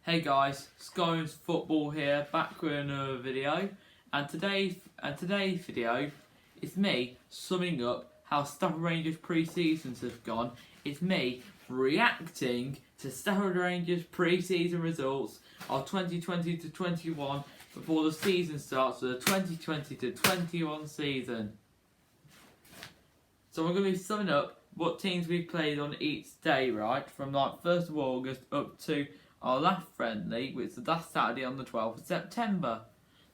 Hey guys, Sky's Football here, back with another video, and today's video is me summing up how Stafford Rangers pre-seasons have gone. It's me reacting to Stafford Rangers pre-season results of 2020 to 21 before the season starts for the 2020 to 21 season. So I'm going to be summing up what teams we've played on each day, right, from like 1st of August up to our last friendly, which was last Saturday on the 12th of September.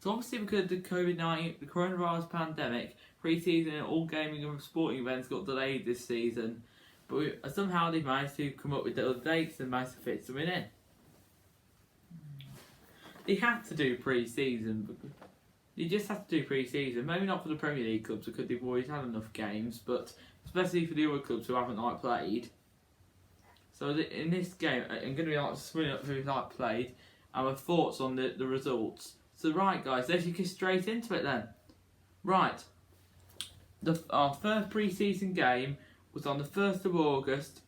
So obviously because of the COVID-19, the coronavirus pandemic, pre-season and all gaming and sporting events got delayed this season. But somehow they managed to come up with little dates and managed to fit something in. They had to do pre-season. You just have to do pre-season. Maybe not for the Premier League clubs because they've always had enough games, but especially for the other clubs who haven't played. So in this game, I'm going to be swimming up who's played and my thoughts on the results. So right guys, let's get straight into it then. Right, our first pre-season game was on the 1st of August.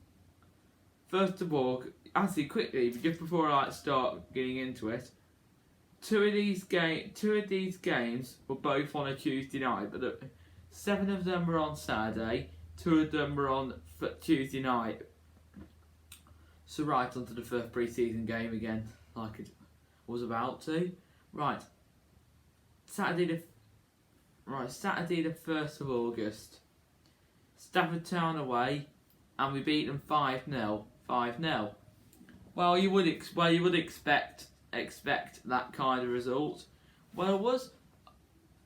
Actually quickly, just before I start getting into it, two of these games were both on a Tuesday night, but 7 of them were on Saturday, 2 of them were on Tuesday night. So right onto the first pre-season game again, like it was about to. Right, Saturday the 1st of August, Stafford Town away, and we beat them 5-0. 5-0. Well, you would expect that kind of result. Well,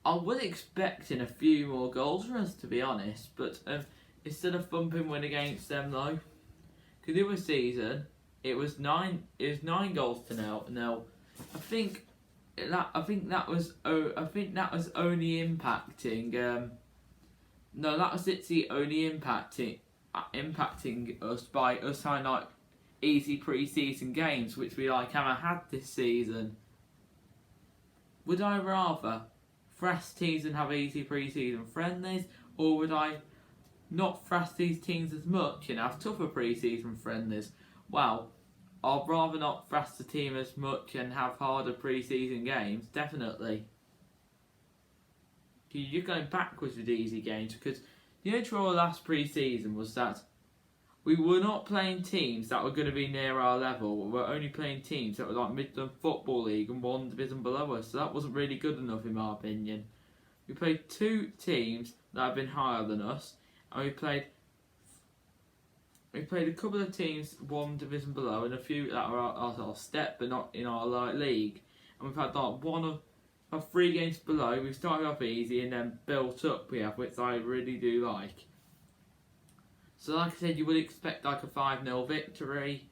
I was expecting a few more goals from us, to be honest, but instead of thumping win against them though. Because the other season, it was 9 goals to 0. I think that was only impacting. That was literally only impacting us by us having easy pre-season games, which we haven't had this season. Would I rather thrash teams and have easy pre-season friendlies, or would I not thrash these teams as much and have tougher pre-season friendlies? Well, I'd rather not thrash the team as much and have harder pre-season games, definitely. You're going backwards with easy games, because the overall last pre-season was that we were not playing teams that were going to be near our level. We were only playing teams that were like Midland Football League and one division below us, so that wasn't really good enough in my opinion. We played 2 teams that have been higher than us, and we played a couple of teams one division below and a few that are our step but not in our league. And we've had 3 games below. We've started off easy and then built up, which I really do like. So like I said, you would expect a 5-0 victory,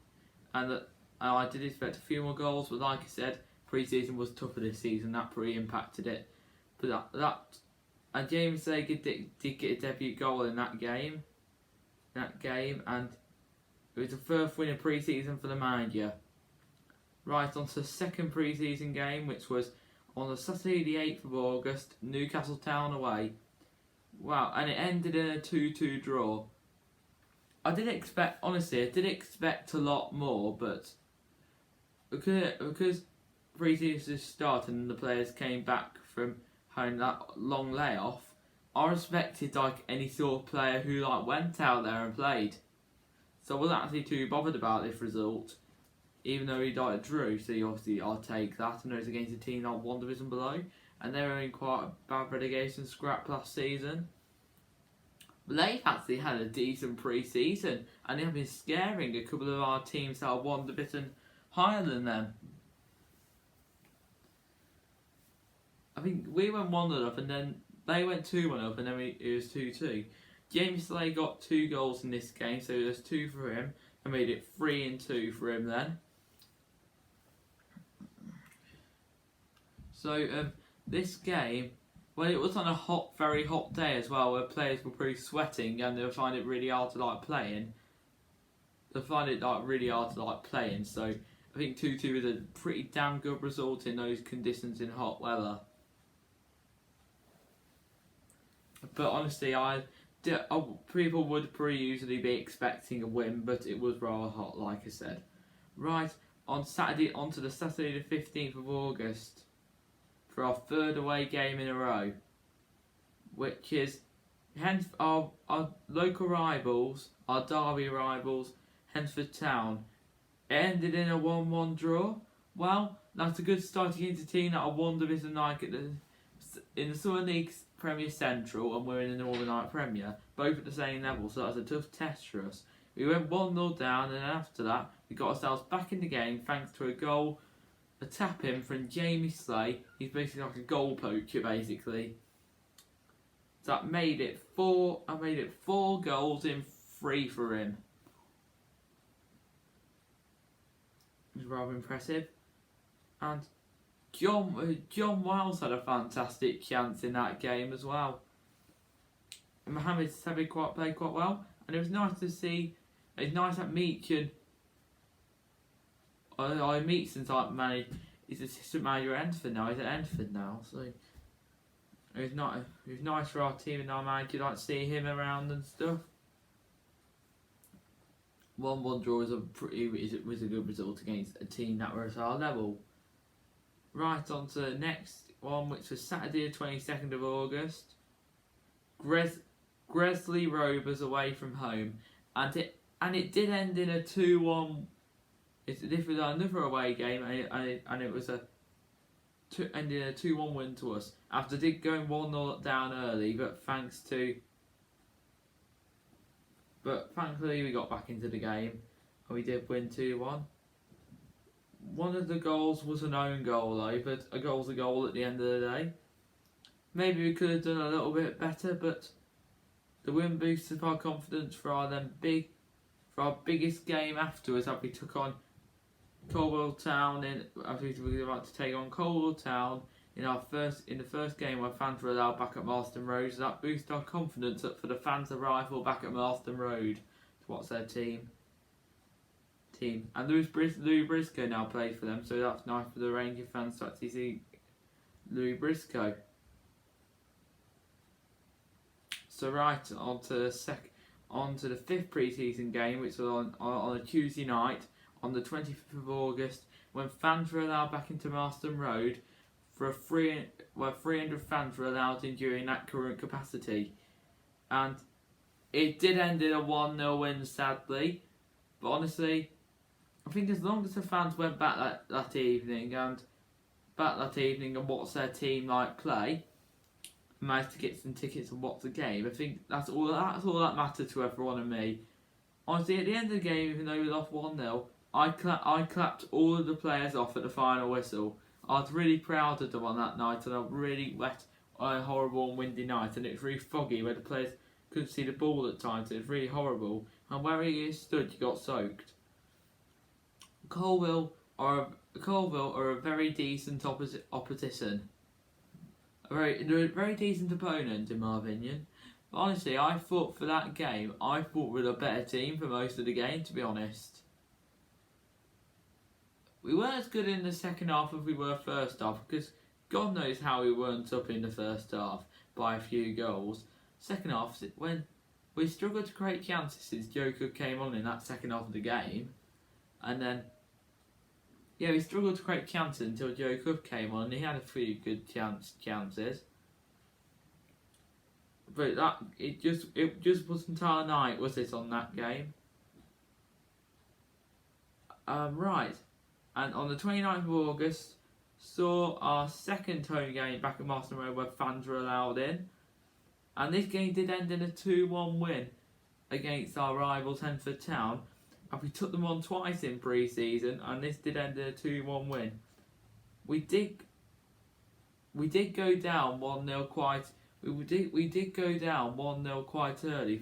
and I did expect a few more goals, but like I said, pre-season was tougher this season. That pretty impacted it. But and James Sager did get a debut goal in that game. And it was the first win of pre-season for the manager. Right, on to the second pre-season game, which was on the Saturday the 8th of August, Newcastle Town away. Wow, and it ended in a 2-2 draw. I did expect a lot more, but because pre-season started and the players came back from having that long layoff, I respected any sort of player who went out there and played. So I wasn't actually too bothered about this result, even though he drew. So obviously I'll take that, and it was against a team one division below, and they were in quite a bad relegation scrap last season. But they've actually had a decent pre-season, and they have been scaring a couple of our teams that are one division higher than them. I think we went 1-0 up, and then they went 2-1 up, and then it was 2-2. James Slay got 2 goals in this game, so there's 2 for him. I made it 3-2 for him then. So this game, well, it was on a very hot day as well, where players were pretty sweating and they find it really hard to playing. They find it really hard to playing. So I think 2-2 is a pretty damn good result in those conditions in hot weather. But honestly, people would pretty usually be expecting a win, but it was rather hot, like I said. Right, on onto the Saturday the 15th of August for our third away game in a row, which is hence our local rivals, our derby rivals, Hensford Town. It ended in a 1-1 draw. Well, that's a good start against a team that I wonder if like in the Southern League Premier Central, and we're in the Northern Ireland Premier, both at the same level, so that's a tough test for us. We went 1-0 down, and after that, we got ourselves back in the game thanks to a goal, a tap in from Jamie Slay. He's basically like a goal poacher, basically. So that made it 4 goals in 3 for him. It was rather impressive. And John Wiles had a fantastic chance in that game as well. Mohamed Sabi played quite well, and it was nice to see. It's nice that Meechan, Meechan's he's assistant manager at Enfield now. He's at Enfield now, so it was nice for our team and our manager to see him around and stuff. 1-1 draw was a good result against a team that were at our level. Right, on to the next one, which was Saturday the 22nd of August. Gresley Rovers away from home, and it did end in a 2-1. This was another away game, and it was ended in a 2-1 win to us. After going 1-0 down early, but thankfully we got back into the game, and we did win 2-1. One of the goals was an own goal though, but a goal's a goal at the end of the day. Maybe we could have done a little bit better, but the win boosted our confidence for our biggest game afterwards, that we took on Colwell Town after we were about to take on Colwell Town in the first game where fans were allowed back at Marston Road. So that boosted our confidence up for the fans' arrival back at Marston Road to watch their team. And Louis Briscoe now plays for them, so that's nice for the Rangers fans to actually see Louis Briscoe. So right, on to the fifth pre-season game, which was on a Tuesday night on the 25th of August, when fans were allowed back into Marston Road where 300 fans were allowed in during that current capacity. And it did end in a 1-0 win, sadly, but honestly, I think as long as the fans went back that evening and watched their team play, managed to get some tickets and watch the game, I think that's all that mattered to everyone and me. Honestly, at the end of the game, even though we lost 1-0, I clapped all of the players off at the final whistle. I was really proud of them on that night, and a really wet, horrible and windy night, and it was really foggy where the players couldn't see the ball at times. It was really horrible, and where he stood, you got soaked. Colville are a very decent opposition. They're a very decent opponent in my opinion. But honestly, I thought for that game, we were a better team for most of the game, to be honest. We weren't as good in the second half as we were first half, because God knows how we weren't up in the first half by a few goals. Second half, when we struggled to create chances since Joe Cook came on in that second half of the game, and then we struggled to create chances until Joe Cook came on, and he had a few good chances. But it just wasn't our night, was it, on that game? Right. And on the 29th of August, saw our second home game back at Marston Road where fans were allowed in. And this game did end in a 2-1 win against our rivals Hensford Town. And we took them on twice in pre-season, and this did end in a 2-1 win. We did go down 1-0 quite. We did go down 1-0 quite early,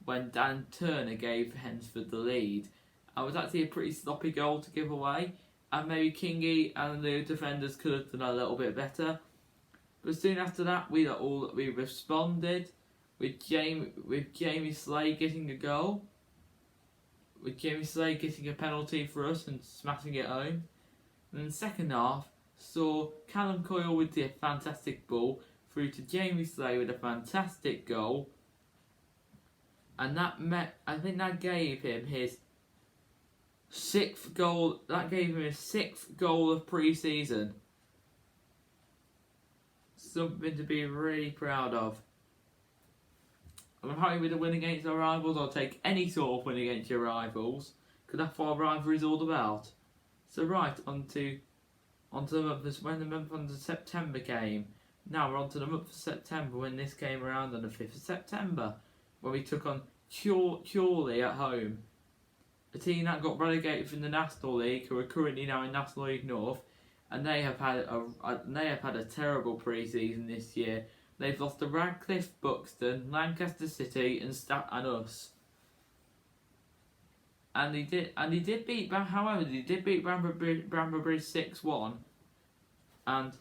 when Dan Turner gave Hensford the lead. It was actually a pretty sloppy goal to give away, and maybe Kingy and the defenders could have done a little bit better. But soon after that, we responded with Jamie Slay getting a goal, with Jamie Slay getting a penalty for us and smashing it home. And in the second half, saw Callum Coyle with the fantastic ball through to Jamie Slay with a fantastic goal, and I think that gave him his 6th goal. That gave him his 6th goal of pre-season. Something to be really proud of. I'm happy with the win against our rivals. I'll take any sort of win against your rivals, because that's what rivalry is all about. So right, on to the month, when the month of September came. Now we're on to the month of September, when this came around on the 5th of September, when we took on Chorley at home. A team that got relegated from the National League, who are currently now in National League North, and they have had a terrible pre-season this year. They've lost to Radcliffe, Buxton, Lancaster City, and us. And they did beat Bramber Bridge 6-1. And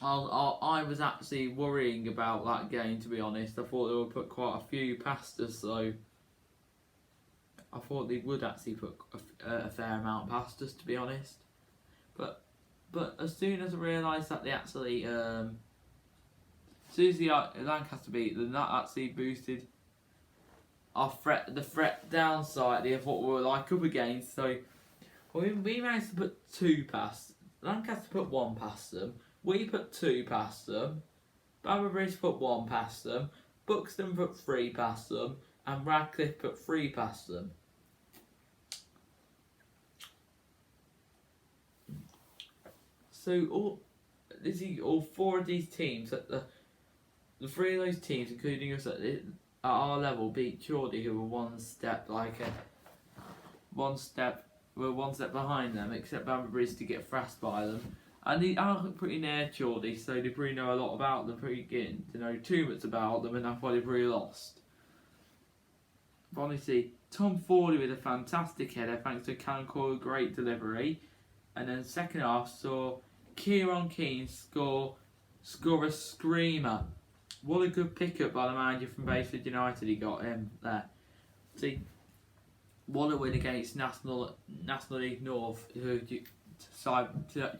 I was actually worrying about that game, to be honest. I thought they would put quite a few past us, so I thought they would actually put a fair amount past us, to be honest. But as soon as I realised that they actually, as soon as the Lancaster beat them, that actually boosted the threat downside of what we were like up against. So we managed to put 2 past. Lancaster put 1 past them. We put 2 past them. Bramber Bridge put 1 past them. Buxton put 3 past them. And Radcliffe put 3 past them. So all 4 of these teams, the 3 of those teams, including us at our level, beat Chorley, who were one step behind them, except Bramber Bridge to get thrashed by them. And they are pretty near Chorley, so they probably know a lot about them, pretty getting to know too much about them, and that's why they've really lost. But honestly, Tom Forley with a fantastic header, thanks to Callum Coyle, great delivery. And then second half saw Kieran Keane score a screamer. What a good pickup by the manager from Stafford United. He got him there. See, what a win against National League North, who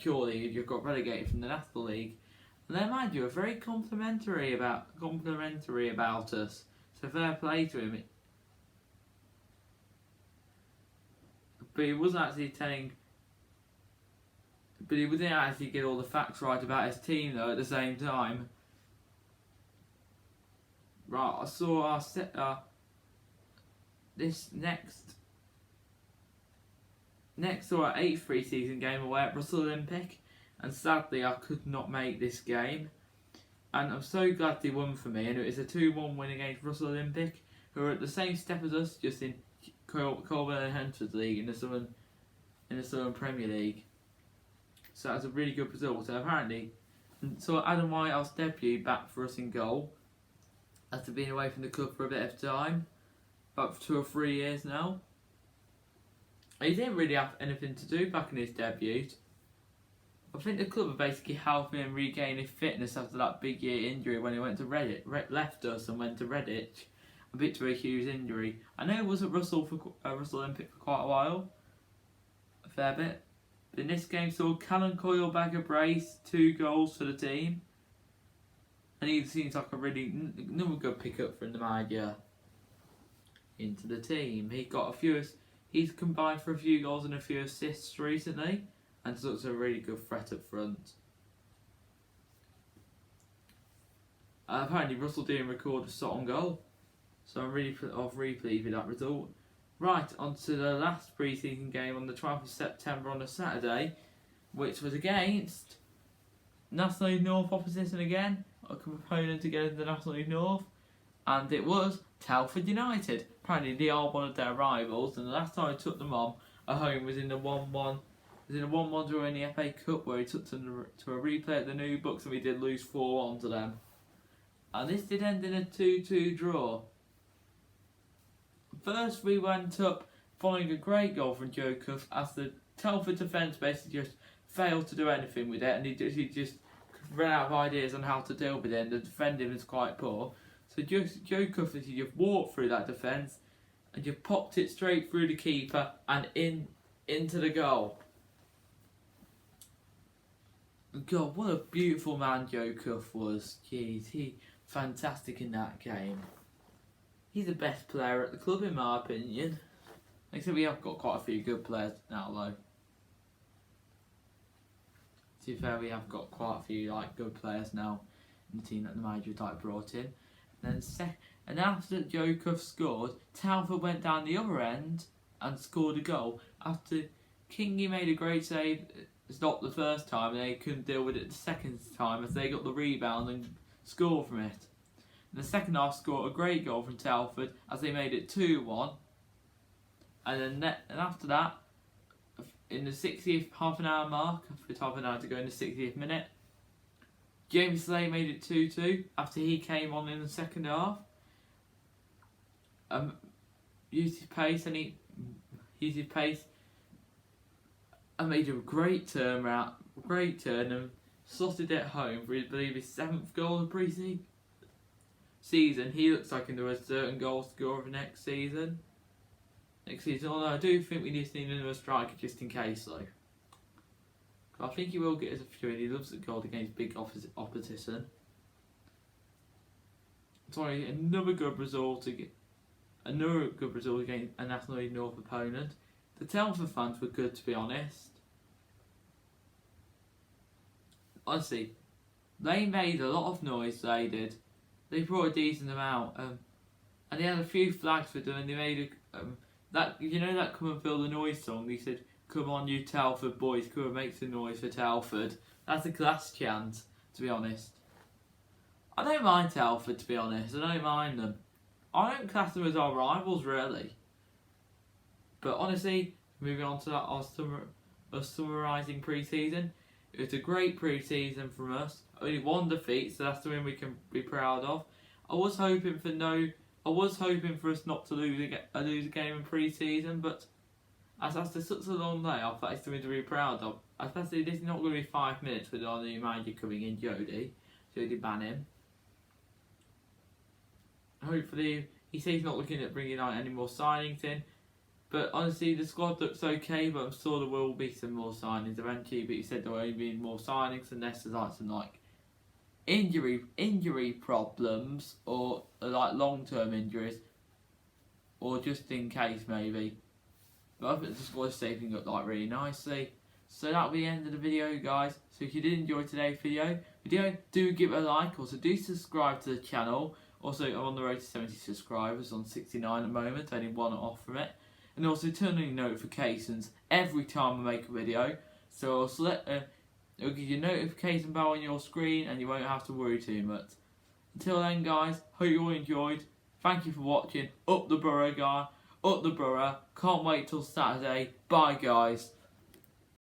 Chorley, who got relegated from the National League. And then, mind you, are very complimentary about us. So fair play to him. But he wasn't actually But he didn't actually get all the facts right about his team, though, at the same time. Right, I saw this next saw our 8th pre-season game away at Russell Olympic, and sadly I could not make this game. And I'm so glad they won for me, and it was a 2-1 win against Russell Olympic, who are at the same step as us, just in Colburn and Henford League in the Southern Premier League. So that's a really good result. So apparently, so Adam Whitehouse debut back for us in goal, after being away from the club for a bit of time, about 2 or 3 years now. He didn't really have anything to do back in his debut. I think the club are basically helping him regain his fitness after that big year injury when he went to left us and went to Redditch, a bit to a huge injury. I know he was at Russell Olympic for quite a while, a fair bit. But in this game, saw Callum Coyle bag a brace, 2 goals for the team, and he seems like a really another good pickup from the manager into the team. He's combined for a few goals and a few assists recently, and so it's a really good threat up front. Apparently Russell didn't record a shot on goal, so I'm really pleased with that result. Right, on to the last pre-season game on the 12th of September on a Saturday, which was against National League North opposition again, a opponent against the National League North, and it was Stafford United. Apparently they are one of their rivals, and the last time I took them on at home was in the 1-1 draw in the FA Cup, where he took them to a replay at the New Books, and we did lose 4-1 to them. And this did end in a 2-2 draw. First we went up following a great goal from Joe Cuff, as the Telford defence basically just failed to do anything with it, and he just ran out of ideas on how to deal with it, and the defending was quite poor. So Joe Cuff just walked through that defence and just popped it straight through the keeper and into the goal. God, what a beautiful man Joe Cuff was. Jeez, he fantastic in that game. He's the best player at the club in my opinion. Except we have got quite a few good players now, though. To be fair, we have got quite a few good players now in the team that the manager brought in. And after Joker scored, Telford went down the other end and scored a goal after Kingy made a great save. Stopped the first time, and they couldn't deal with it the second time as they got the rebound and scored from it. In the second half, scored a great goal from Telford as they made it 2-1. And after that, in the 60th half an hour mark, with half an hour to go in the 60th minute, James Slay made it 2-2 after he came on in the second half. Used his pace and made a great turn and slotted it home for, I believe, his 7th goal of pre-season. He looks like he's a certain goal scorer for next season. Although I do think we just need another striker just in case, though. I think he will get us a few, and he loves the goal against big opposition. Sorry, another good result against a National League North opponent. The Telford fans were good, to be honest. Honestly, they made a lot of noise. They did. They brought a decent amount, and they had a few flags for them. And they made that "Come and Feel the Noise" song. They said, "Come on, you Telford boys, come and make some noise for Telford." That's a class chant, to be honest. I don't mind Telford, to be honest. I don't mind them. I don't class them as our rivals, really. But honestly, moving on to that, summarising pre-season. It was a great pre-season from us. Only one defeat, so that's something we can be proud of. I was hoping for us not to lose a game in pre-season, but as after such a long layoff, that is something to be proud of. Especially this is not going to be 5 minutes with our new manager coming in, Jody Bannon. Hopefully, he says he's not looking at bringing out any more signings in. But honestly, the squad looks okay, but I'm sure there will be some more signings eventually. But he said there won't be more signings unless there's some injury problems or long-term injuries, or just in case maybe. But I think the squad is shaping up really nicely. So that'll be the end of the video, guys. So if you did enjoy today's video, do give it a like. Also, do subscribe to the channel. Also, I'm on the road to 70 subscribers, on 69 at the moment, only one off from it. And also turn on notifications every time I make a video. So it'll give you a notification bell on your screen and you won't have to worry too much. Until then, guys, hope you all enjoyed. Thank you for watching. Up the Borough, guy. Up the Borough. Can't wait till Saturday. Bye, guys.